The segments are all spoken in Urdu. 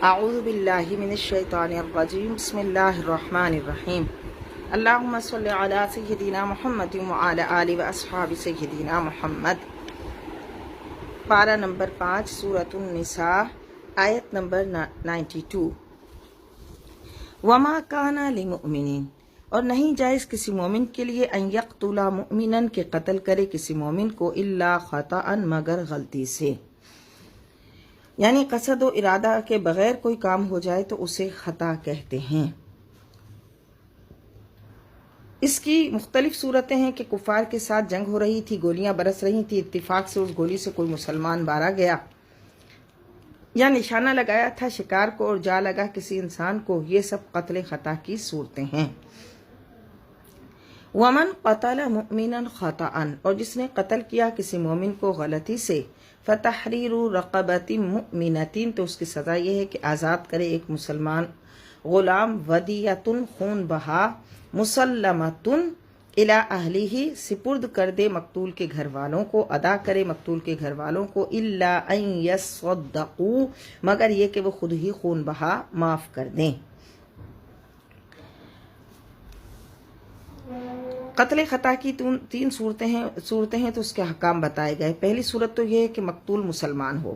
اعوذ باللہ من الشیطان الرجیم بسم اللہ الرحمن الرحیم اللہم صلی علی سیدنا محمد وعلی آل و اصحاب سیدنا محمد۔ پارہ نمبر 5 سورۃ النساء آیت نمبر 92۔ وما کان لمؤمن، اور نہیں جائز کسی مومن کے لیے ان یقتل مؤمنا کہ قتل کرے کسی مومن کو الا خطأ مگر غلطی سے، یعنی قصد و ارادہ کے بغیر کوئی کام ہو جائے تو اسے خطا کہتے ہیں۔ اس کی مختلف صورتیں ہیں کہ کفار کے ساتھ جنگ ہو رہی تھی، گولیاں برس رہی تھی، اتفاق سے اس گولی سے کوئی مسلمان مارا گیا، یا نشانہ لگایا تھا شکار کو اور جا لگا کسی انسان کو، یہ سب قتل خطا کی صورتیں ہیں۔ ومن قتل مؤمنا خطأ، اور جس نے قتل کیا کسی مومن کو غلطی سے، فتحریر رقبۃ مؤمنۃ، تو اس کی سزا یہ ہے کہ آزاد کرے ایک مسلمان غلام، ودیۃ خون بہا، مسلمۃ الی اہلہ، سپرد کر دے مقتول کے گھر والوں کو، ادا کرے مقتول کے گھر والوں کو، الا ان یصدقوا، مگر یہ کہ وہ خود ہی خون بہا معاف کر دیں۔ قتل خطا کی تین صورتیں ہیں تو اس کے احکام بتائے گئے۔ پہلی صورت تو یہ ہے کہ مقتول مسلمان ہو،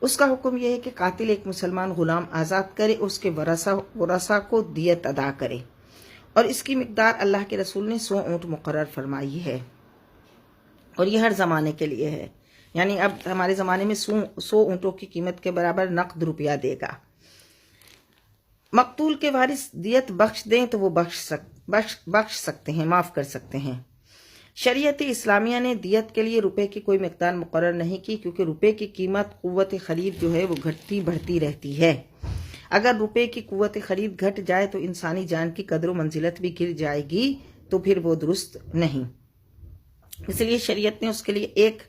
اس کا حکم یہ ہے کہ قاتل ایک مسلمان غلام آزاد کرے، اس کے ورثہ کو دیت ادا کرے، اور اس کی مقدار اللہ کے رسول نے 100 اونٹ مقرر فرمائی ہے، اور یہ ہر زمانے کے لیے ہے، یعنی اب ہمارے زمانے میں 100 اونٹوں کی قیمت کے برابر نقد روپیہ دے گا۔ مقتول کے وارث دیت بخش دیں تو وہ بخش سکتے ہیں، معاف کر سکتے ہیں۔ شریعت اسلامیہ نے دیت کے لیے روپے کی کوئی مقدار مقرر نہیں کی، کیونکہ روپے کی قیمت قوت خرید جو ہے وہ گھٹتی بڑھتی رہتی ہے۔ اگر روپے کی قوت خرید گھٹ جائے تو انسانی جان کی قدر و منزلت بھی گر جائے گی، تو پھر وہ درست نہیں۔ اس لیے شریعت نے اس کے لیے ایک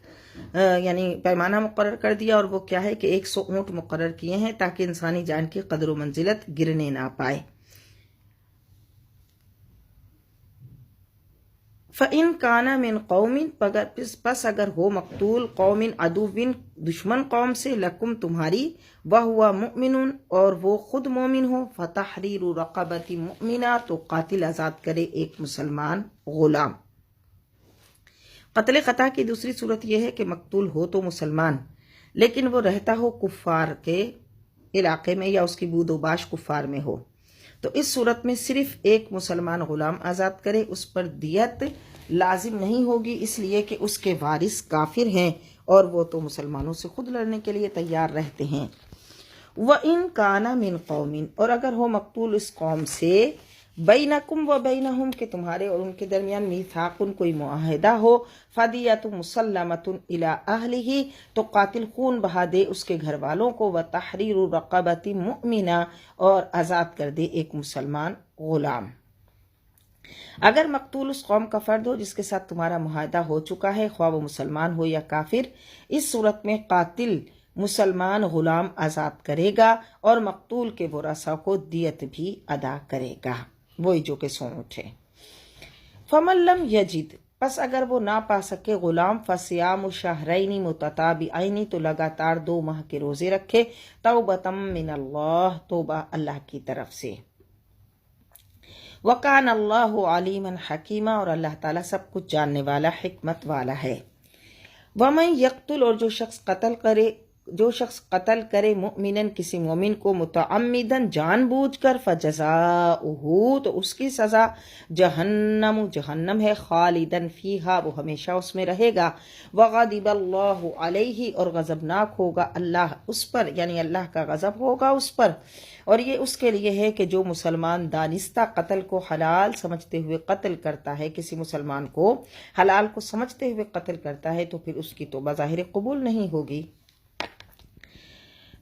یعنی پیمانہ مقرر کر دیا، اور وہ کیا ہے کہ 100 اونٹ مقرر کیے ہیں تاکہ انسانی جان کی قدر و منزلت گرنے نہ پائے۔ فَإِن كَانَ مِن قَوْمٍ، پس اگر ہو مقتول قوم عدوٍ، دشمن قوم سے، لکم تمہاری، وَهُوَ مُؤْمِنٌ، اور وہ خود مومن ہو، فَتَحْرِيرُ رَقَبَةٍ مُؤْمِنَةٍ، تو قاتل آزاد کرے ایک مسلمان غلام۔ قتل خطا کی دوسری صورت یہ ہے کہ مقتول ہو تو مسلمان، لیکن وہ رہتا ہو کفار کے علاقے میں یا اس کی بود و باش کفار میں ہو، تو اس صورت میں صرف ایک مسلمان غلام آزاد کرے، اس پر دیت لازم نہیں ہوگی، اس لیے کہ اس کے وارث کافر ہیں اور وہ تو مسلمانوں سے خود لڑنے کے لیے تیار رہتے ہیں۔ وَإِن كَانَ مِن قَوْمٍ، اور اگر ہو مقتول اس قوم سے، بینکم و بینہم، کہ تمہارے اور ان کے درمیان میثاق، کوئی معاہدہ ہو، فدیۃ مسلمۃ الی اہلہ، تو قاتل خون بہا دے اس کے گھر والوں کو، وتحریر رقبۃ مؤمنہ، اور آزاد کر دے ایک مسلمان غلام۔ اگر مقتول اس قوم کا فرد ہو جس کے ساتھ تمہارا معاہدہ ہو چکا ہے، خواہ وہ مسلمان ہو یا کافر، اس صورت میں قاتل مسلمان غلام آزاد کرے گا اور مقتول کے ورثاء کو دیت بھی ادا کرے گا، وہی جو کہ 100 اونٹ ہے۔ فَمَن لَّمْ يَجِدْ، پس اگر وہ نہ پا سکے غلام، فَصِيَامُ شَهْرَيْنِ مُتَتَابِعَيْنِ، تو لگاتار 2 ماہ کے روزے رکھے، تَوْبَةً مِّنَ اللَّهِ، توبہ اللہ کی طرف سے۔ وَكَانَ اللَّهُ عَلِيمًا حَكِيمًا، اور اللہ تعالیٰ سب کچھ جاننے والا، حکمت والا ہے۔ وَمَن يَقْتُلْ، اور جو شخص قتل کرے مؤمناً کسی مومن کو، متعمداً جان بوجھ کر، فجزاؤہ، تو اس کی سزا جہنم ہے، خالداً فیہا، وہ ہمیشہ اس میں رہے گا، وغضب اللہ علیہ، اور غضبناک ہوگا اللہ اس پر، یعنی اللہ کا غضب ہوگا اس پر، اور یہ اس کے لیے ہے کہ جو مسلمان دانستہ قتل کو حلال سمجھتے ہوئے قتل کرتا ہے، کسی مسلمان کو حلال کو سمجھتے ہوئے قتل کرتا ہے، تو پھر اس کی توبہ ظاہر قبول نہیں ہوگی،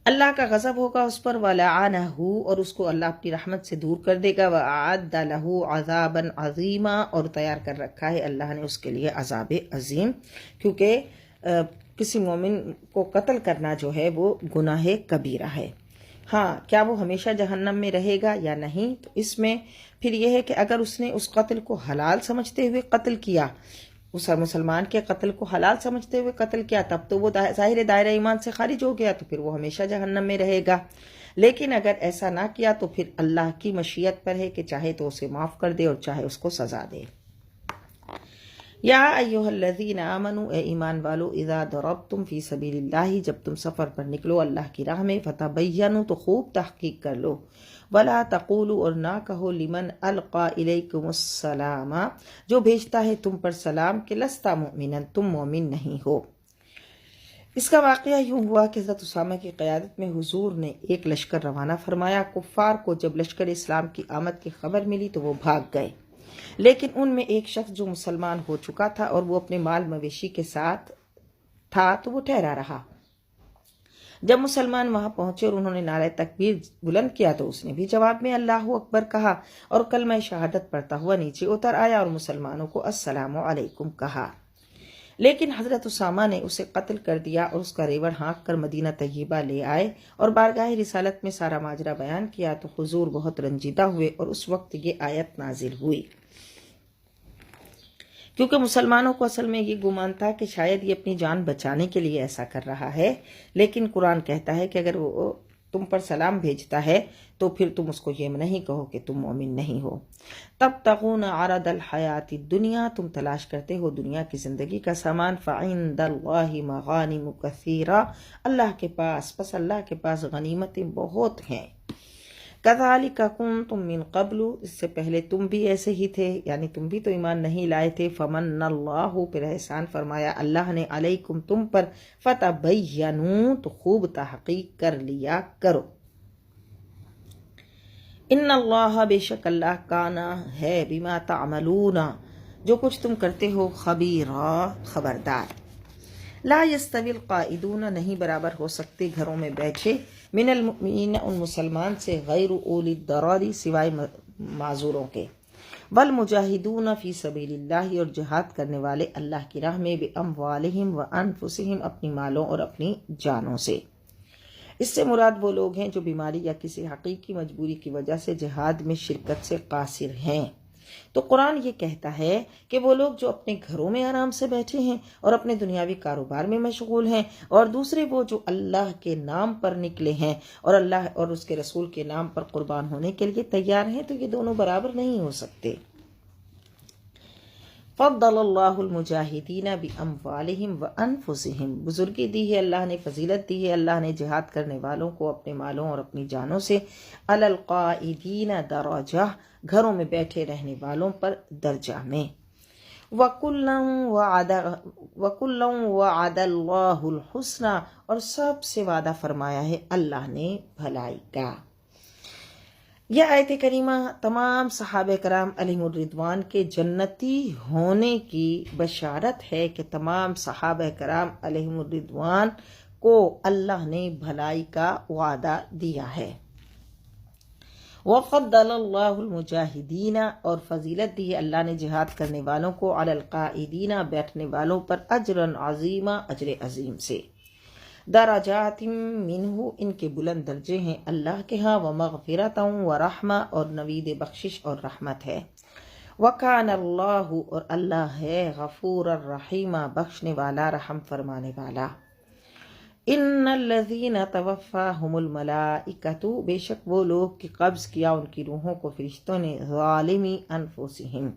اللہ کا غضب ہوگا اس پر، وَلَعَنَهُ، اور اس کو اللہ اپنی رحمت سے دور کر دے گا، وَأَعَدَّ لَهُ عَذَابًا عَظِيمًا، اور تیار کر رکھا ہے اللہ نے اس کے لیے عذاب عظیم، کیونکہ کسی مومن کو قتل کرنا جو ہے وہ گناہ کبیرہ ہے۔ ہاں، کیا وہ ہمیشہ جہنم میں رہے گا یا نہیں، تو اس میں پھر یہ ہے کہ اگر اس نے اس قتل کو حلال سمجھتے ہوئے قتل کیا، اس مسلمان کے قتل کو حلال سمجھتے ہوئے قتل کیا، تب تو وہ ظاہر دائرہ ایمان سے خارج ہو گیا، تو پھر وہ ہمیشہ جہنم میں رہے گا۔ لیکن اگر ایسا نہ کیا تو پھر اللہ کی مشیت پر ہے کہ چاہے تو اسے معاف کر دے اور چاہے اس کو سزا دے۔ یا ایھا الذین آمنوا، اے ایمان والو، اذا ضربتم فی سبیل اللہ، جب تم سفر پر نکلو اللہ کی راہ میں، فتبینوا، تو خوب تحقیق کر لو، ولا تقولوا، اور نہ کہو، لمن القی الیکم السلام، جو بھیجتا ہے تم پر سلام، کہ لست مؤمنا، تم مومن نہیں ہو۔ اس کا واقعہ یوں ہوا کہ حضرت اسامہ کی قیادت میں حضور نے ایک لشکر روانہ فرمایا۔ کفار کو جب لشکر اسلام کی آمد کی خبر ملی تو وہ بھاگ گئے، لیکن ان میں ایک شخص جو مسلمان ہو چکا تھا اور وہ اپنے مال مویشی کے ساتھ تھا تو وہ ٹھہرا رہا۔ جب مسلمان وہاں پہنچے اور انہوں نے نعرہ تکبیر بلند کیا تو اس نے بھی جواب میں اللہ اکبر کہا اور کلمہ شہادت پڑھتا ہوا نیچے اتر آیا اور مسلمانوں کو السلام علیکم کہا۔ لیکن حضرت اسامہ نے اسے قتل کر دیا اور اس کا ریوڑ ہانک کر مدینہ طیبہ لے آئے اور بارگاہ رسالت میں سارا ماجرا بیان کیا تو حضور بہت رنجیدہ ہوئے اور اس وقت یہ آیت نازل ہوئی، کیونکہ مسلمانوں کو اصل میں یہ گمان تھا کہ شاید یہ اپنی جان بچانے کے لیے ایسا کر رہا ہے، لیکن قرآن کہتا ہے کہ اگر وہ تم پر سلام بھیجتا ہے تو پھر تم اس کو یہ نہیں کہو کہ تم مومن نہیں ہو۔ تبتغون عرض الحیات الدنیا، تم تلاش کرتے ہو دنیا کی زندگی کا سامان، فعند اللہ مغانم کثیرہ، اللہ کے پاس، پس اللہ کے پاس غنیمتیں بہت ہیں۔ کذالک کنتم من قبل، اس سے پہلے تم بھی ایسے ہی تھے، یعنی تم بھی تو ایمان نہیں لائے تھے، فمن اللہ، پھر احسان فرمایا اللہ نے، علیکم، تم پر، فتبینوا، تو خوب تحقیق کر لیا کرو۔ ان اللہ، بے شک اللہ، کانا، ہے، بما تعملون، جو کچھ تم کرتے ہو، خبیرا، خبردار۔ لا یستوی القاعدون، نہیں برابر ہو سکتے گھروں میں بیٹھے، من المؤمنین، ان مسلمان سے، غیر اولی الضرر، سوائے معذوروں کے، والمجاہدون فی سبیل اللہ، اور جہاد کرنے والے اللہ کی راہ میں، باموالہم وانفسہم، اپنی مالوں اور اپنی جانوں سے۔ اس سے مراد وہ لوگ ہیں جو بیماری یا کسی حقیقی مجبوری کی وجہ سے جہاد میں شرکت سے قاصر ہیں۔ تو قرآن یہ کہتا ہے کہ وہ لوگ جو اپنے گھروں میں آرام سے بیٹھے ہیں اور اپنے دنیاوی کاروبار میں مشغول ہیں، اور دوسرے وہ جو اللہ کے نام پر نکلے ہیں اور اللہ اور اس کے رسول کے نام پر قربان ہونے کے لیے تیار ہیں، تو یہ دونوں برابر نہیں ہو سکتے۔ فضل اللہ المجاہدین باموالہم وانفسہم، بزرگی دی ہے اللہ نے، فضیلت دی ہے اللہ نے جہاد کرنے والوں کو اپنے مالوں اور اپنی جانوں سے، علی القاعدین درجہ، گھروں میں بیٹھے رہنے والوں پر درجہ میں، وَكُلًّا وَعَدَ اللَّهُ الْحُسْنَى، اور سب سے وعدہ فرمایا ہے اللہ نے بھلائی کا۔ یہ آیت کریمہ تمام صحابہ کرام علیہم الرضوان کے جنتی ہونے کی بشارت ہے کہ تمام صحابہ کرام علیہم الرضوان کو اللہ نے بھلائی کا وعدہ دیا ہے۔ وَفَضَّلَ اللَّهُ الْمُجَاهِدِينَ، اور فضیلت دی ہے اللہ نے جہاد کرنے والوں کو، علی القاعدین، بیٹھنے والوں پر، اجرا عظیما، اجر عظیم سے، درجات منہ، ان کے بلند درجے ہیں اللہ کے ہاں، ومغفرۃ ورحمہ، اور نوید بخشش اور رحمت ہے، وکان اللہ، اور اللہ ہے، غفور الرحیم، بخشنے والا، رحم فرمانے والا۔ ان الذین توفاہم الملائکۃ، بے شک وہ لوگ کہ قبض کیا ان کی روحوں کو فرشتوں نے، ظالمی انفسہم،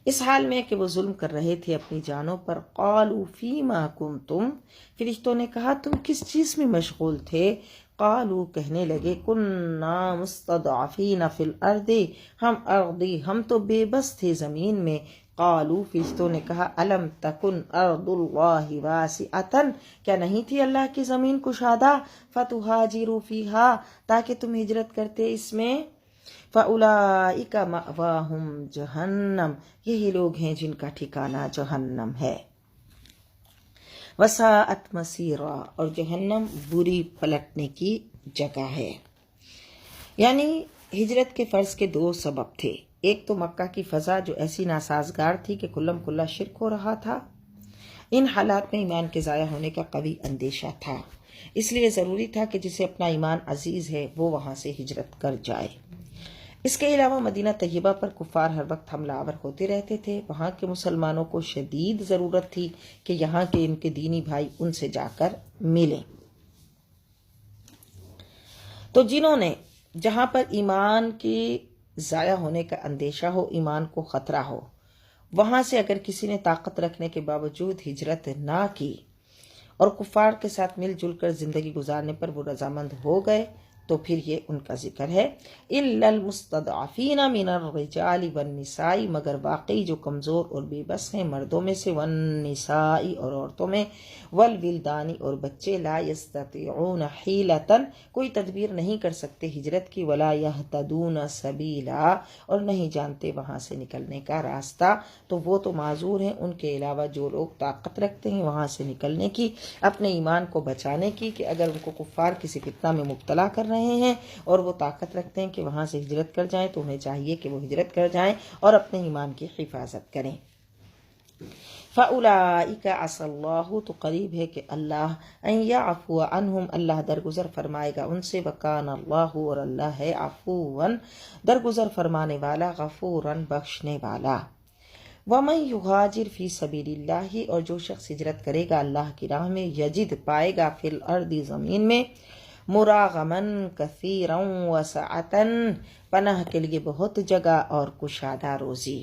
اس حال میں کہ وہ ظلم کر رہے تھے اپنی جانوں پر، قالوا فیما کنتم، فرشتوں نے کہا تم کس چیز میں مشغول تھے، قالوا، کہنے لگے، کننا مستضعفین فی الارض، ہم تو بے بس تھے زمین میں، قالوا، فرشتوں نے کہا، الم تکن ارض اللہ واسعۃ، کیا نہیں تھی اللہ کی زمین کشادہ، فتہاجروا فیہا، تاکہ تم ہجرت کرتے اس میں، فَأُولَئِكَ مَأْوَاهُمْ جَهَنَّمْ، یہی لوگ ہیں جن کا ٹھکانہ جہنم ہے، وَسَاءَتْ مَصِيرًا، اور جہنم بری پلٹنے کی جگہ ہے۔ یعنی ہجرت کے فرض کے دو سبب تھے، ایک تو مکہ کی فضا جو ایسی ناسازگار تھی کہ کلم کلا شرک ہو رہا تھا، ان حالات میں ایمان کے ضائع ہونے کا قوی اندیشہ تھا، اس لیے ضروری تھا کہ جسے اپنا ایمان عزیز ہے وہ وہاں سے ہجرت کر جائے۔ اس کے علاوہ مدینہ طیبہ پر کفار ہر وقت حملہ آور ہوتے رہتے تھے، وہاں کے مسلمانوں کو شدید ضرورت تھی کہ یہاں کے ان کے دینی بھائی ان سے جا کر ملیں۔ تو جنہوں نے جہاں پر ایمان کی ضائع ہونے کا اندیشہ ہو، ایمان کو خطرہ ہو، وہاں سے اگر کسی نے طاقت رکھنے کے باوجود ہجرت نہ کی اور کفار کے ساتھ مل جل کر زندگی گزارنے پر وہ رضامند ہو گئے، تو پھر یہ ان کا ذکر ہے الا المستضعفین من الرجال والنساء، مگر واقعی جو کمزور اور بے بس ہیں مردوں میں سے، والنساء اور عورتوں میں، والولدان اور بچے، لا یستطیعون حیلۃ کوئی تدبیر نہیں کر سکتے ہجرت کی، ولا یہتدون سبیلا اور نہیں جانتے وہاں سے نکلنے کا راستہ، تو وہ تو معذور ہیں۔ ان کے علاوہ جو لوگ طاقت رکھتے ہیں وہاں سے نکلنے کی، اپنے ایمان کو بچانے کی، کہ اگر ان کو کفار کسی فتنہ میں مبتلا کر رہے ہیں اور وہ طاقت رکھتے ہیں کہ وہاں سے ہجرت کر جائیں، تو انہیں چاہیے کہ وہ ہجرت کر جائیں اور اپنے ایمان کی حفاظت کریں۔ فَأُولَئِكَ عَسَى اللَّهُ، تو قریب ہے کہ اللہ ان یعفو عنہم، اللہ درگزر فرمائے گا ان سے، وَكَانَ اللَّهُ اور اللہ ہے عفواً درگزر فرمانے والا، غفوراً بخشنے والا۔ وَمَن يُهَاجِرْ فِي سَبِيلِ اللَّهِ اور جو شخص ہجرت کرے گا اللہ کی راہ میں، یجد پائے گا فی الارض زمین میں، مراغمن کثیرا وسعتن پناہ کے لیے بہت جگہ اور کشادہ روزی۔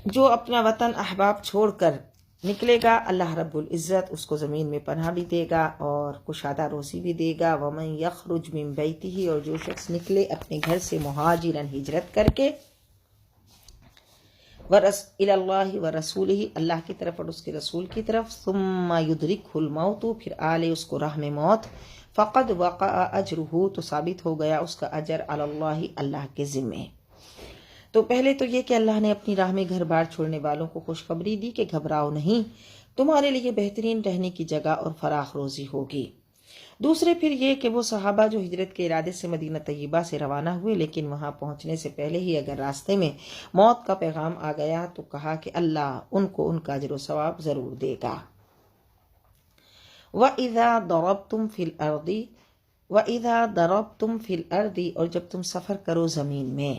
جو اپنا وطن احباب چھوڑ کر نکلے گا، اللہ رب العزت اس کو زمین میں پناہ بھی دے گا اور کشادہ روزی بھی دے گا۔ ومن یخرج من بیتہ اور جو شخص نکلے اپنے گھر سے مہاجرن ہجرت کر کے، الی اللہ ورسولہ اللہ کی طرف اور اس کے رسول کی طرف، ثم یدرکہ الموت پھر آلے اس کو راہ میں موت، فقد وقع اجرہ تو ثابت ہو گیا اس کا اجر، علی اللہ اللہ کے ذمے۔ تو پہلے تو یہ کہ اللہ نے اپنی راہ میں گھر بار چھوڑنے والوں کو خوشخبری دی کہ گھبراؤ نہیں، تمہارے لیے بہترین رہنے کی جگہ اور فراخ روزی ہوگی۔ دوسرے پھر یہ کہ وہ صحابہ جو ہجرت کے ارادے سے مدینہ طیبہ سے روانہ ہوئے، لیکن وہاں پہنچنے سے پہلے ہی اگر راستے میں موت کا پیغام آ گیا تو کہا کہ اللہ ان کو ان کا اجر و ثواب ضرور دے گا۔ وَإِذَا ضَرَبْتُمْ فِي الْأَرْضِ وَإِذَا ضَرَبْتُمْ فِي الْأَرْضِ اور جب تم سفر کرو زمین میں،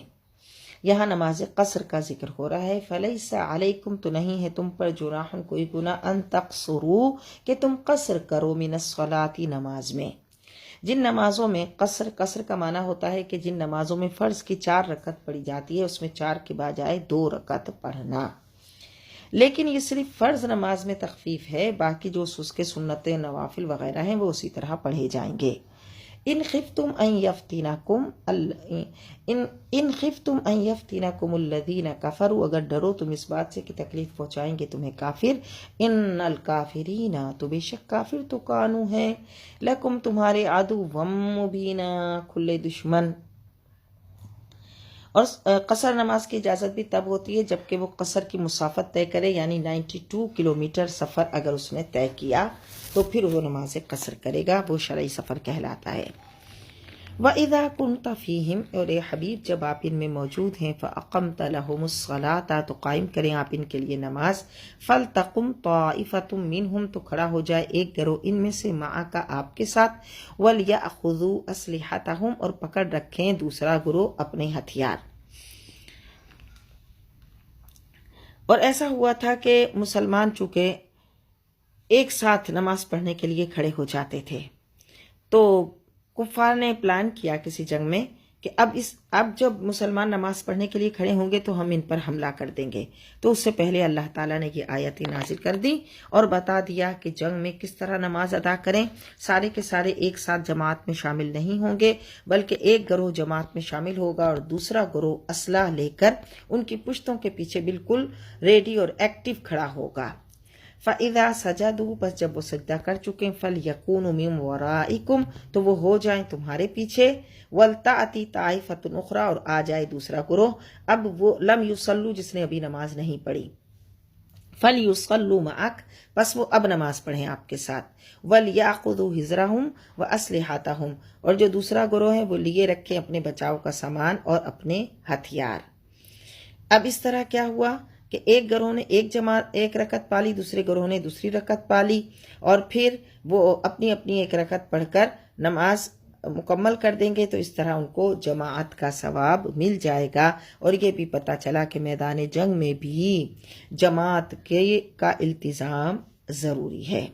یہاں نماز قصر کا ذکر ہو رہا ہے۔ فَلَيْسَ عَلَيْكُمْ تو نہیں ہے تم پر، جناح کوئی گناہ، ان تقصروا کہ تم قصر کرو، من الصلاۃ نماز میں، جن نمازوں میں قصر کا معنی ہوتا ہے کہ جن نمازوں میں فرض کی 4 رکعت پڑھی جاتی ہے اس میں 4 کے بجائے 2 رکعت پڑھنا، لیکن یہ صرف فرض نماز میں تخفیف ہے، باقی جو اس کے سنتیں نوافل وغیرہ ہیں وہ اسی طرح پڑھے جائیں گے۔ ان خفتم ان یفتنکم الذین کفروا اگر ڈرو تم اس بات سے کہ تکلیف پہنچائیں گے تمہیں کافر، ان الکافرین تو بے شک کافر تو کانو ہے، لکم تمہارے، عدو مبینا کھلے دشمن۔ اور قصر نماز کی اجازت بھی تب ہوتی ہے جبکہ وہ قصر کی مسافت طے کرے، یعنی 92 کلومیٹر سفر اگر اس نے طے کیا تو پھر وہ نماز قصر کرے گا، وہ شرعی سفر کہلاتا ہے۔ وَإِذَا كُنْتَ فِيهِمْ اور اے حبیب جب آپ ان میں موجود ہیں، فَأَقَمْتَ لَهُمُ الصَّلَاةَ تو قائم کریں آپ ان کے لیے نماز، فَلْتَقُمْ طَائِفَةٌ مِّنْهُمْ تو کھڑا ہو جائے ایک گروہ ان میں سے، مَعَكَ آپ کے ساتھ، وَلْيَأْخُذُوا أَسْلِحَتَهُمْ اور پکڑ رکھیں دوسرا گروہ اپنے ہتھیار۔ اور ایسا ہوا تھا کہ مسلمان چونکہ ایک ساتھ نماز پڑھنے کے لیے کھڑے ہو جاتے تھے، تو کفار نے پلان کیا کسی جنگ میں کہ اب جب مسلمان نماز پڑھنے کے لیے کھڑے ہوں گے تو ہم ان پر حملہ کر دیں گے، تو اس سے پہلے اللہ تعالیٰ نے یہ آیتیں نازل کر دی اور بتا دیا کہ جنگ میں کس طرح نماز ادا کریں۔ سارے کے سارے ایک ساتھ جماعت میں شامل نہیں ہوں گے، بلکہ ایک گروہ جماعت میں شامل ہوگا اور دوسرا گروہ اسلحہ لے کر ان کی پشتوں کے پیچھے بالکل ریڈی اور ایکٹیو کھڑا ہوگا۔ فَإِذَا سَجَدُوا بس جب وہ سجدہ کر چکیں، فَلْيَكُونُوا مِن وَرَائِكُمْ تو وہ ہو جائیں تمہارے پیچھے، وَلْتَأْتِ طَائِفَةٌ أُخْرَى اور آ جائے دوسرا گروہ، اب وہ لم یصلوا جس نے ابھی نماز نہیں پڑھی، فَلْيُصَلُّوا مَعَكَ بس وہ اب نماز پڑھیں آپ کے ساتھ، وَلْيَأْخُذُوا حِذْرَهُمْ وَأَسْلِحَتَهُمْ اور جو دوسرا گروہ ہے وہ لیے رکھیں اپنے بچاؤ کا سامان اور اپنے ہتھیار۔ اب اس طرح کیا ہوا کہ ایک گروہ نے ایک رکعت پالی، دوسرے گروہ نے دوسری رکعت پالی، اور پھر وہ اپنی اپنی ایک رکعت پڑھ کر نماز مکمل کر دیں گے، تو اس طرح ان کو جماعت کا ثواب مل جائے گا۔ اور یہ بھی پتہ چلا کہ میدان جنگ میں بھی جماعت کا التزام ضروری ہے۔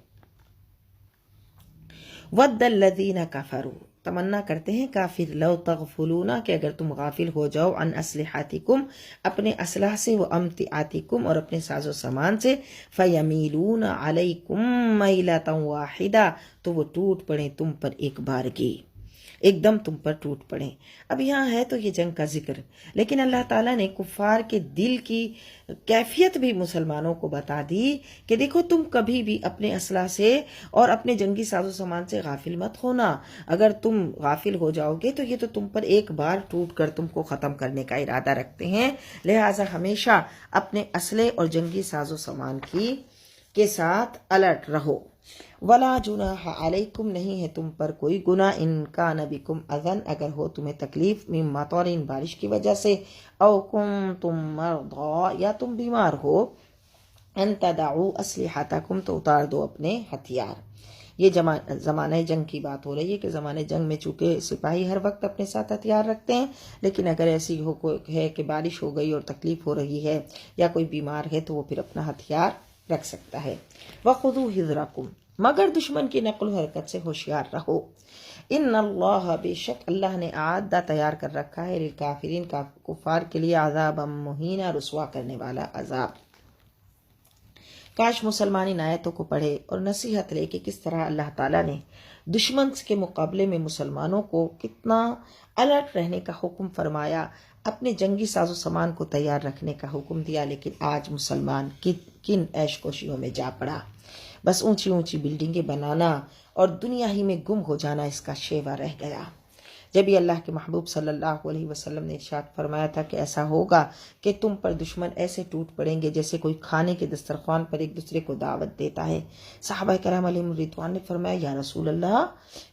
ود الذین کفروا، تمنا کرتے ہیں کافر، لو تغفلون، کہ اگر تم غافل ہو جاؤ، عن اسلحتکم، اپنے اسلحہ سے، و امتعاتکم، اور اپنے ساز و سامان سے، فیمیلون علیکم میلۃ واحدہ، تو وہ ٹوٹ پڑیں تم پر ایک بارگی، ایک دم تم پر ٹوٹ پڑیں۔ اب یہاں ہے تو یہ جنگ کا ذکر، لیکن اللہ تعالیٰ نے کفار کے دل کی کیفیت بھی مسلمانوں کو بتا دی کہ دیکھو تم کبھی بھی اپنے اسلحہ سے اور اپنے جنگی ساز و سامان سے غافل مت ہونا، اگر تم غافل ہو جاؤ گے تو یہ تو تم پر ایک بار ٹوٹ کر تم کو ختم کرنے کا ارادہ رکھتے ہیں، لہٰذا ہمیشہ اپنے اسلحے اور جنگی ساز و سامان کے ساتھ الرٹ رہو۔ ولا جناح علیکم، نہیں ہے تم پر کوئی گناہ، ان کان بکم اذن، اگر ہو تمہیں تکلیف، من مطر، بارش کی وجہ سے، او کنتم مرضی، یا تم بیمار ہو، ان تدعوا اسلحتکم، تو اتار دو اپنے ہتھیار۔ یہ زمانہ جنگ کی بات ہو رہی ہے کہ زمانہ جنگ میں چونکہ سپاہی ہر وقت اپنے ساتھ ہتھیار رکھتے ہیں، لیکن اگر ایسی ہے کہ بارش ہو گئی اور تکلیف ہو رہی ہے یا کوئی بیمار ہے تو وہ پھر اپنا ہتھیار رکھ سکتا ہے۔ وَخُذُوا حِذْرَكُمْ، مگر دشمن کی نقل و حرکت سے ہوشیار رہو۔ ان اللہ، بے شک اللہ نے اعادہ تیار کر رکھا ہے، للکافرین، کفار کے لیے، عذابا مہینہ، رسوا کرنے والا عذاب۔ کاش مسلمان ان آیتوں کو پڑھے اور نصیحت لے کہ کس طرح اللہ تعالیٰ نے دشمن کے مقابلے میں مسلمانوں کو کتنا الرٹ رہنے کا حکم فرمایا، اپنے جنگی ساز و سامان کو تیار رکھنے کا حکم دیا، لیکن آج مسلمان کن عیش کوشیوں میں جا پڑا، بس اونچی اونچی بلڈنگیں بنانا اور دنیا ہی میں گم ہو جانا اس کا شیوا رہ گیا۔ جب یہ اللہ کے محبوب صلی اللہ علیہ وسلم نے ارشاد فرمایا تھا کہ ایسا ہوگا کہ تم پر دشمن ایسے ٹوٹ پڑیں گے جیسے کوئی کھانے کے دسترخوان پر ایک دوسرے کو دعوت دیتا ہے، صحابہ کرام علیہم رضوان نے فرمایا یا رسول اللہ،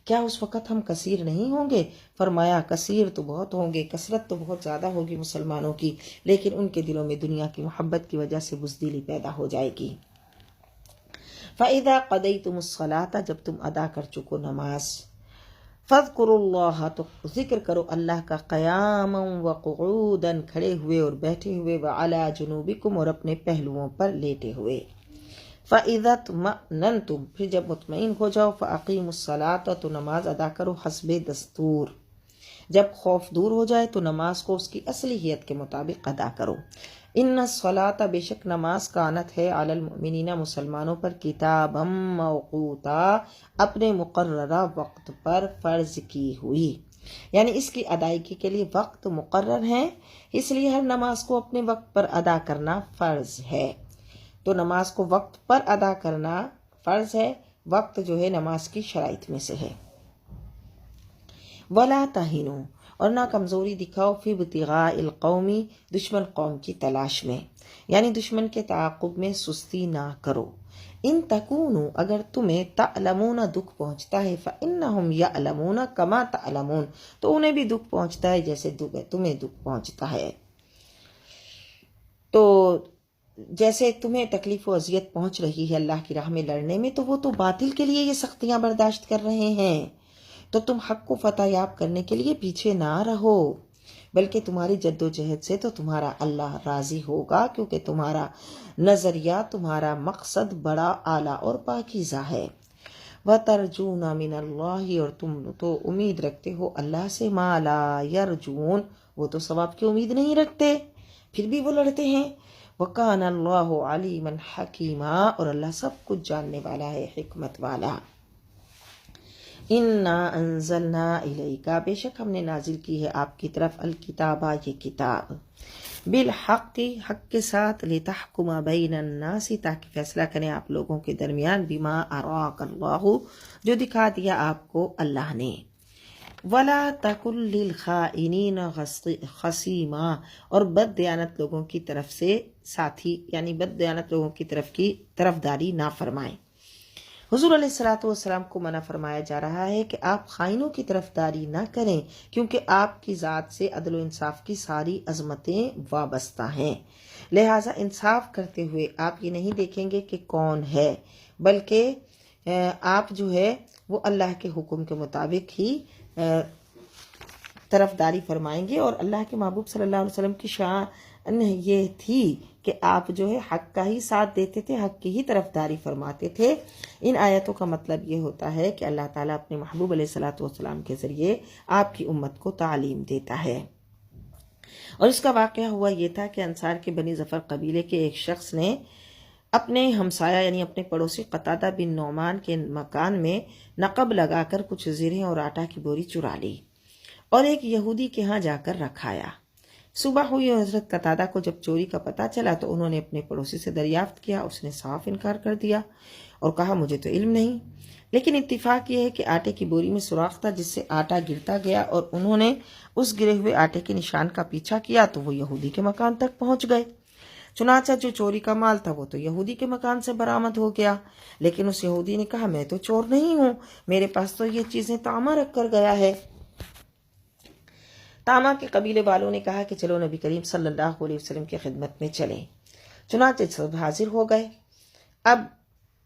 کیا اس وقت ہم کثیر نہیں ہوں گے؟ فرمایا کثیر تو بہت ہوں گے، کثرت تو بہت زیادہ ہوگی مسلمانوں کی، لیکن ان کے دلوں میں دنیا کی محبت کی وجہ سے بزدلی پیدا ہو جائے گی۔ فَإِذَا قَضَيْتُمُ الصَّلَاةَ، جب تم ادا کر چکو نماز، فَاذْكُرُوا اللَّهَ، تو ذکر کرو اللہ کا، قیاما وقعودا، کھڑے ہوئے اور بیٹھے ہوئے، وعلی جنوبکم، اور اپنے پہلوؤں پر لیٹے ہوئے، فَإِذَا اطْمَأْنَنْتُمْ، پھر جب مطمئن ہو جاؤ، فَأَقِیمُوا الصَّلَاةَ، تو نماز ادا کرو، حسب دستور، جب خوف دور ہو جائے تو نماز کو اس کی اصلیت کے مطابق ادا کرو۔ ان الصلاۃ، بے شک نماز، کانت ہے، علی المؤمنین، مسلمانوں پر، کتابا موقوتا، اپنے مقررہ وقت پر فرض کی ہوئی، یعنی اس کی ادائیگی کے لیے وقت مقرر ہے، اس لیے ہر نماز کو اپنے وقت پر ادا کرنا فرض ہے۔ تو نماز کو وقت پر ادا کرنا فرض ہے، وقت جو ہے نماز کی شرائط میں سے ہے۔ ولا تہنوا، اور نہ کمزوری دکھاؤ، فی ابتغاء القوم، دشمن قوم کی تلاش میں، یعنی دشمن کے تعاقب میں سستی نہ کرو۔ ان تکونوا، اگر تمہیں، تعلمون، دکھ پہنچتا ہے، فانہم یعلمون کما تعلمون، تو انہیں بھی دکھ پہنچتا ہے جیسے تمہیں دکھ پہنچتا ہے۔ تو جیسے تمہیں تکلیف و اذیت پہنچ رہی ہے اللہ کی راہ میں لڑنے میں، تو وہ تو باطل کے لیے یہ سختیاں برداشت کر رہے ہیں، تو تم حق کو فتح یاب کرنے کے لیے پیچھے نہ رہو، بلکہ تمہاری جد و جہد سے تو تمہارا اللہ راضی ہوگا، کیونکہ تمہارا نظریہ، تمہارا مقصد بڑا اعلیٰ اور پاکیزہ ہے۔ وَتَرْجُونَ مِنَ اللَّهِ، اور تم تو امید رکھتے ہو اللہ سے، مَا لَا يَرْجُونَ، وہ تو ثواب کی امید نہیں رکھتے، پھر بھی وہ لڑتے ہیں۔ وَكَانَ اللَّهُ عَلِيمًا حَكِيمًا، اور اللہ سب کچھ جاننے والا ہے، حکمت والا۔ اِنَّا أَنزَلْنَا إِلَيْكَ، بے شک ہم نے نازل کی ہے آپ کی طرف، الکتابہ، یہ کتاب، بالحق، حق کے ساتھ، لِتَحْكُمَ بَيْنَ النَّاسِ، تاکہ فیصلہ کریں آپ لوگوں کے درمیان، بِمَا أَرَاكَ اللَّهُ، جو دکھا دیا آپ کو اللہ نے، وَلَا تَكُن لِّلْخَائِنِينَ خَصِيمًا، اور بد دیانت لوگوں کی طرف سے ساتھی، یعنی بد دیانت لوگوں کی طرفداری نہ فرمائیں۔ حضور علیہ الصلوۃ والسلام کو منع فرمایا جا رہا ہے کہ آپ خائنوں کی طرفداری نہ کریں، کیونکہ آپ کی ذات سے عدل و انصاف کی ساری عظمتیں وابستہ ہیں، لہٰذا انصاف کرتے ہوئے آپ یہ نہیں دیکھیں گے کہ کون ہے، بلکہ آپ جو ہے وہ اللہ کے حکم کے مطابق ہی طرفداری فرمائیں گے، اور اللہ کے محبوب صلی اللہ علیہ وسلم کی یہ تھی کہ آپ جو ہے حق کا ہی ساتھ دیتے تھے، حق کی ہی طرفداری فرماتے تھے۔ ان آیتوں کا مطلب یہ ہوتا ہے کہ اللہ تعالیٰ اپنے محبوب علیہ الصلوۃ والسلام کے ذریعے آپ کی امت کو تعلیم دیتا ہے۔ اور اس کا واقعہ ہوا یہ تھا کہ انصار کے بنی ظفر قبیلے کے ایک شخص نے اپنے ہمسایہ یعنی اپنے پڑوسی قتادہ بن نعمان کے مکان میں نقب لگا کر کچھ زرہیں اور آٹا کی بوری چرا لی اور ایک یہودی کے ہاں جا کر رکھایا۔ صبح ہوئی اور حضرت قتادہ کو جب چوری کا پتہ چلا تو انہوں نے اپنے پڑوسی سے دریافت کیا۔ اس نے صاف انکار کر دیا اور کہا مجھے تو علم نہیں، لیکن اتفاق یہ ہے کہ آٹے کی بوری میں سوراخ تھا جس سے آٹا گرتا گیا، اور انہوں نے اس گرے ہوئے آٹے کے نشان کا پیچھا کیا تو وہ یہودی کے مکان تک پہنچ گئے۔ چنانچہ جو چوری کا مال تھا وہ تو یہودی کے مکان سے برآمد ہو گیا، لیکن اس یہودی نے کہا میں تو چور نہیں ہوں، میرے پاس تو یہ چیزیں طامہ رکھ کر گیا ہے۔ طامہ کے قبیلے والوں نے کہا کہ چلو نبی کریم صلی اللہ علیہ وسلم کی خدمت میں چلیں۔ چنانچہ سب حاضر ہو گئے۔ اب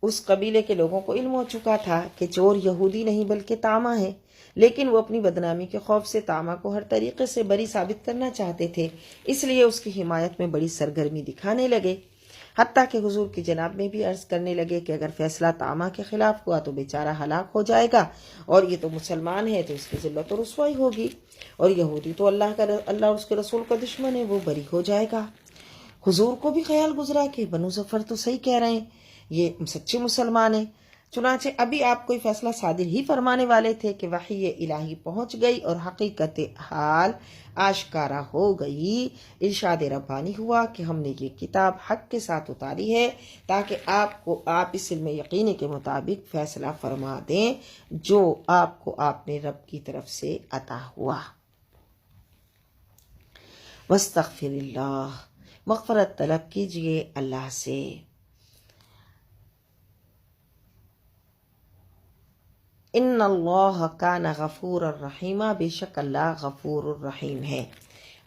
اس قبیلے کے لوگوں کو علم ہو چکا تھا کہ چور یہودی نہیں بلکہ طامہ ہے، لیکن وہ اپنی بدنامی کے خوف سے طامہ کو ہر طریقے سے بری ثابت کرنا چاہتے تھے، اس لیے اس کی حمایت میں بڑی سرگرمی دکھانے لگے، حتیٰ کہ حضور کی جناب میں بھی عرض کرنے لگے کہ اگر فیصلہ طامہ کے خلاف ہوا تو بیچارہ ہلاک ہو جائے گا، اور یہ تو مسلمان ہے تو اس کی ذلت و رسوائی ہوگی، اور یہودی تو اللہ اور اس کے رسول کا دشمن ہے، وہ بری ہو جائے گا۔ حضور کو بھی خیال گزرا کہ بنو ظفر تو صحیح کہہ رہے ہیں، یہ سچے مسلمان ہیں۔ چنانچہ ابھی آپ کوئی فیصلہ صادر ہی فرمانے والے تھے کہ وحی الہی پہنچ گئی اور حقیقت حال آشکارا ہو گئی۔ ارشاد ربانی ہوا کہ ہم نے یہ کتاب حق کے ساتھ اتاری ہے تاکہ آپ اس علم یقینی کے مطابق فیصلہ فرما دیں جو آپ کو اپنے رب کی طرف سے عطا ہوا۔ واستغفر اللہ، مغفرت طلب کیجئے اللہ سے۔ ان اللہ کان غفور الرحیم، بے شک اللہ غفور الرحیم ہے۔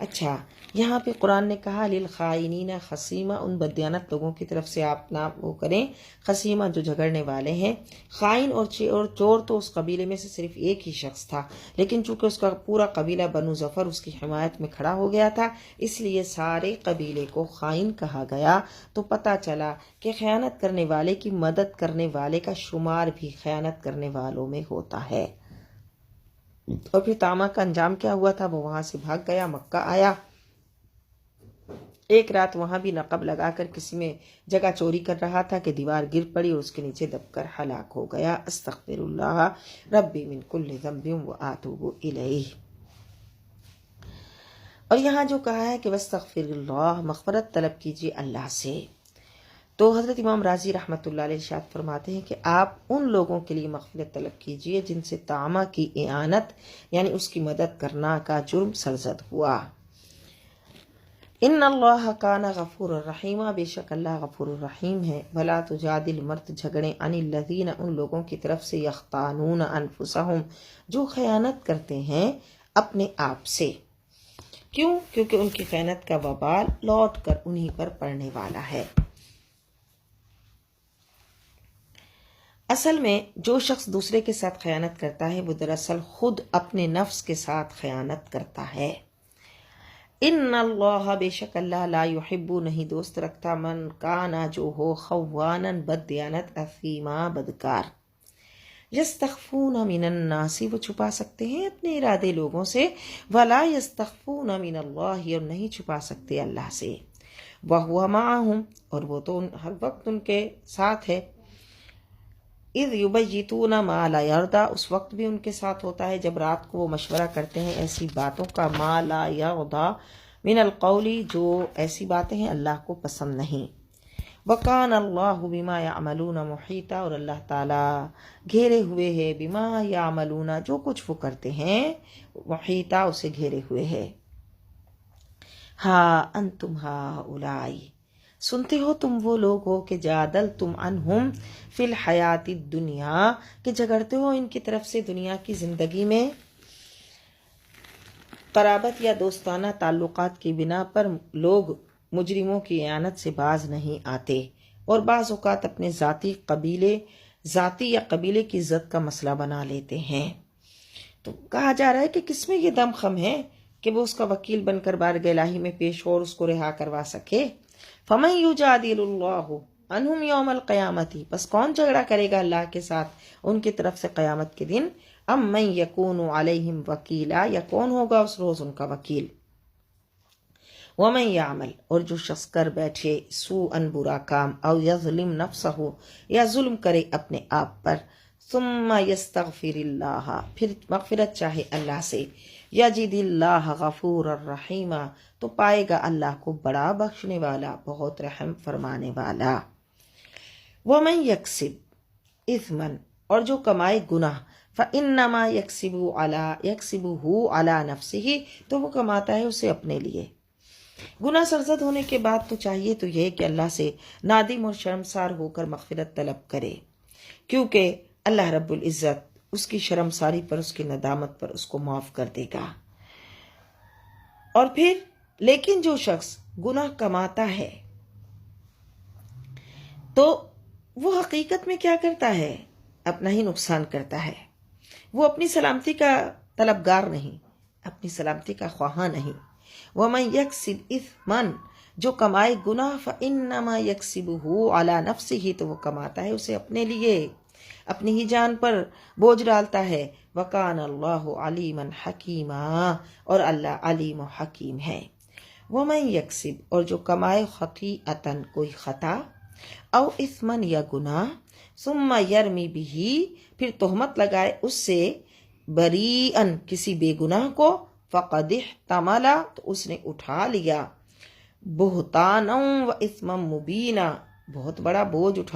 اچھا، یہاں پہ قرآن نے کہا للخائنین خصیمہ، ان بددیانت لوگوں کی طرف سے آپ نہ وہ کریں، خصیمہ جو جھگڑنے والے ہیں۔ خائن اور چور تو اس قبیلے میں سے صرف ایک ہی شخص تھا، لیکن چونکہ اس کا پورا قبیلہ بنو ظفر اس کی حمایت میں کھڑا ہو گیا تھا، اس لیے سارے قبیلے کو خائن کہا گیا۔ تو پتہ چلا کہ خیانت کرنے والے کی مدد کرنے والے کا شمار بھی خیانت کرنے والوں میں ہوتا ہے۔ اور پھر طامہ کا انجام کیا ہوا تھا؟ وہ وہاں سے بھاگ گیا، مکہ آیا، ایک رات وہاں بھی نقب لگا کر کسی میں جگہ چوری کر رہا تھا کہ دیوار گر پڑی اور اس کے نیچے دب کر ہلاک ہو گیا۔ استغفر اللہ ربی من کل ذنب واتوب الیہ۔ اور یہاں جو کہا ہے کہ واستغفر اللہ، مغفرت طلب کیجیے اللہ سے، تو حضرت امام راضی رحمۃ اللہ علیہ ارشاد فرماتے ہیں کہ آپ ان لوگوں کے لیے مغفرت طلب کیجیے جن سے طامہ کی اعانت یعنی اس کی مدد کرنا کا جرم سرزد ہوا۔ ان اللہ کان غفور الرحیم، بے شک اللہ غفور الرحیم ہے۔ ولا تجادل، مرد جھگڑیں، عن الذین، ان لوگوں کی طرف سے، یختانون انفسہم، جو خیانت کرتے ہیں اپنے آپ سے۔ کیوں؟ کیونکہ ان کی خیانت کا وبال لوٹ کر انہی پر پڑنے والا ہے۔ اصل میں جو شخص دوسرے کے ساتھ خیانت کرتا ہے وہ دراصل خود اپنے نفس کے ساتھ خیانت کرتا ہے۔ ان اللہ، بے شک اللہ، لا یحب، نہیں دوست رکھتا، من کانا، جو ہو، خوانا، بد دیانت، اثیما، بدکار۔ یستخفون من الناس، وہ چھپا سکتے ہیں اپنے ارادے لوگوں سے، ولا یستخفون من اللہ، اور نہیں چھپا سکتے اللہ سے، وہو معہم، اور وہ تو ہر وقت ان کے ساتھ ہے، اذ یبیتون ما لا یرضی، اس وقت بھی ان کے ساتھ ہوتا ہے جب رات کو وہ مشورہ کرتے ہیں ایسی باتوں کا، ما لا یرضی من القول، جو ایسی باتیں ہیں اللہ کو پسند نہیں۔ وکان اللہ بما یعملون محیطا، اور اللہ تعالیٰ گھیرے ہوئے ہے، بما یعملون، جو کچھ وہ کرتے ہیں، محیطا، اسے گھیرے ہوئے ہے۔ ہاں انتم ہؤلاء، سنتے ہو تم وہ لوگ ہو کہ جادل تم عنہم فی الحیات الدنیا، کہ جھگڑتے ہو ان کی طرف سے دنیا کی زندگی میں، قرابت یا دوستانہ تعلقات کی بنا پر لوگ مجرموں کی اعانت سے باز نہیں آتے، اور بعض اوقات اپنے ذاتی یا قبیلے کی عزت کا مسئلہ بنا لیتے ہیں۔ تو کہا جا رہا ہے کہ کس میں یہ دم خم ہے کہ وہ اس کا وکیل بن کر بارگاہ الہی میں پیش ہو اور اس کو رہا کروا سکے؟ فَمَن يُجَادِلُ اللَّهُ عَنْهُمْ يَوْمَ الْقِيَامَةِ، بس کون جھگڑا کرے گا اللہ کے ساتھ ان کی طرف سے قیامت کے دن؟ ام من یکون علیہم وکیلا، یا کون ہوگا اس روز ان کا وکیل؟ ومن یعمل، اور جو شخص کر بیٹھے سوءا برا کام، او یظلم نفسہ، یا ظلم کرے اپنے آپ پر، ثم یستغفر اللہ، پھر مغفرت چاہے اللہ سے، یجد اللہ غفور الرحیم، تو پائے گا اللہ کو بڑا بخشنے والا، بہت رحم فرمانے والا۔ ومن یکسب اثما، اور جو کمائے گناہ، فانما یکسبہ علی نفسہ، تو وہ کماتا ہے اسے اپنے لیے۔ گناہ سرزد ہونے کے بعد تو چاہیے تو یہ کہ اللہ سے نادم اور شرمسار ہو کر مغفرت طلب کرے، کیونکہ اللہ رب العزت اس کی شرمساری پر، اس کی ندامت پر اس کو معاف کر دے گا۔ اور پھر لیکن جو شخص گناہ کماتا ہے تو وہ حقیقت میں کیا کرتا ہے؟ اپنا ہی نقصان کرتا ہے۔ وہ اپنی سلامتی کا طلبگار نہیں، اپنی سلامتی کا خواہاں نہیں۔ وَمَن يَكْسِبْ إِثْمًا، جو کمائے گناہ، فَإِنَّمَا يَكْسِبُهُ عَلَى نَفْسِهِ، تو وہ کماتا ہے اسے اپنے لیے، اپنی ہی جان پر بوجھ ڈالتا ہے۔ وَكَانَ اللَّهُ عَلِيمًا حَكِيمًا، اور اللہ علیم و حکیم ہے۔ وَمَن يَكْسِبْ، اور جو کمائے خطیئۃً، کوئی خطا، او اثمًا، یا گناہ، ثم یرمی بہ، پھر تہمت لگائے اس سے، بریئن، کسی بے گناہ کو، فقد احتمل، تو اس نے اٹھا لیا، بہتانا و اثما مبینا، بہت بڑا بوجھ اٹھا